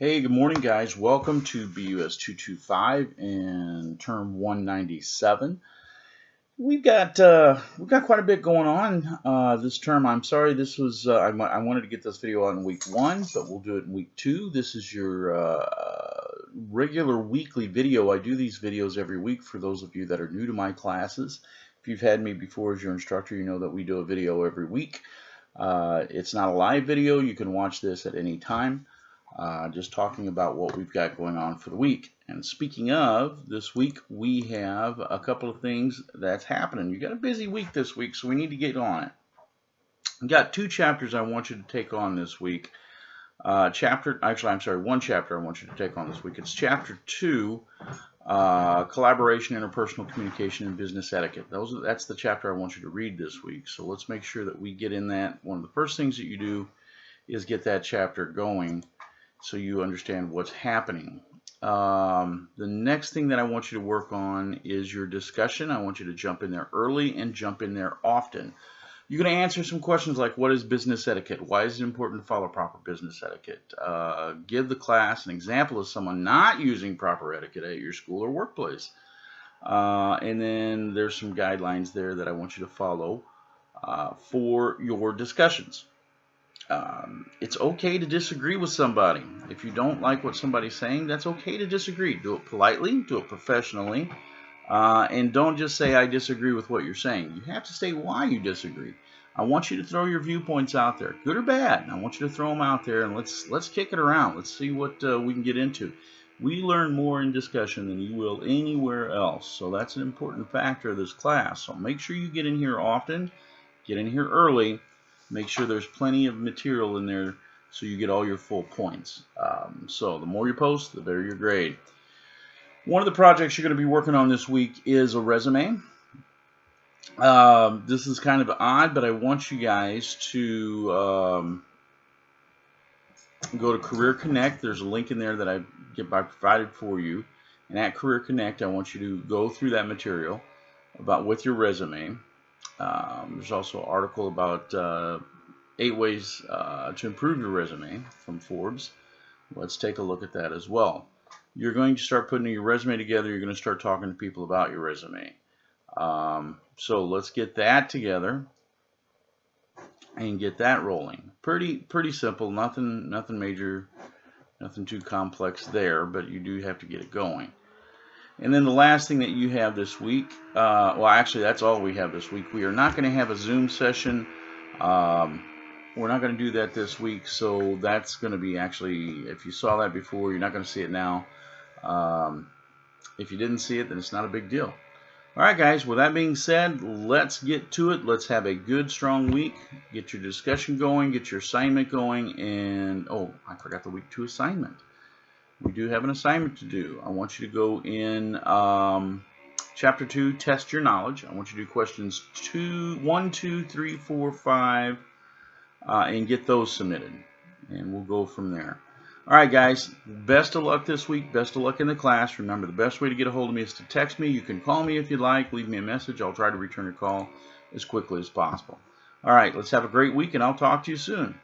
Hey, good morning, guys. Welcome to BUS225 and term 197. We've got quite a bit going on this term. I'm sorry, this was I wanted to get this video out in week 1, but we'll do it in week 2. This is your regular weekly video. I do these videos every week for those of you that are new to my classes. If you've had me before as your instructor, you know that we do a video every week. It's not a live video. You can watch this at any time. Just talking about what we've got going on for the week. And speaking of, this week we have a couple of things that's happening. You got a busy week this week, so we need to get on it. I've got 2 chapters I want you to take on this week. One chapter I want you to take on this week. It's chapter 2, collaboration, interpersonal communication, and business etiquette. That's the chapter I want you to read this week. So let's make sure that we get in that. One of the first things that you do is get that chapter going, so you understand what's happening. The next thing that I want you to work on is your discussion. I want you to jump in there early and jump in there often. You're going to answer some questions like, what is business etiquette? Why is it important to follow proper business etiquette? Give the class an example of someone not using proper etiquette at your school or workplace. And then there's some guidelines there that I want you to follow for your discussions. It's okay to disagree with somebody. If you don't like what somebody's saying, that's okay to disagree. Do it politely, do it professionally, and don't just say, I disagree with what you're saying. You have to say why you disagree. I want you to throw your viewpoints out there, good or bad. I want you to throw them out there, and let's kick it around. Let's see what we can get into. We learn more in discussion than you will anywhere else, so that's an important factor of this class. So make sure you get in here often, get in here early. Make sure there's plenty of material in there so you get all your full points. So the more you post, the better your grade. One of the projects you're going to be working on this week is a resume. This is kind of odd, but I want you guys to go to Career Connect. There's a link in there that I provided for you. And at Career Connect, I want you to go through that material with your resume. There's also an article about 8 ways to improve your resume from Forbes. Let's take a look at that as well. You're going to start putting your resume together. You're going to start talking to people about your resume. So let's get that together and get that rolling. Pretty simple. Nothing major, nothing too complex there, but you do have to get it going. And then the last thing that you have this week, well, actually, that's all we have this week. We are not going to have a Zoom session. We're not going to do that this week, so that's going to be actually, if you saw that before, you're not going to see it now. If you didn't see it, then it's not a big deal. All right, guys, with that being said, let's get to it. Let's have a good, strong week. Get your discussion going, get your assignment going, and, oh, I forgot the week 2 assignment. We do have an assignment to do. I want you to go in Chapter 2, Test Your Knowledge. I want you to do questions 1, 2, 3, 4, 5, and get those submitted. And we'll go from there. All right, guys, best of luck this week. Best of luck in the class. Remember, the best way to get a hold of me is to text me. You can call me if you'd like. Leave me a message. I'll try to return your call as quickly as possible. All right, let's have a great week, and I'll talk to you soon.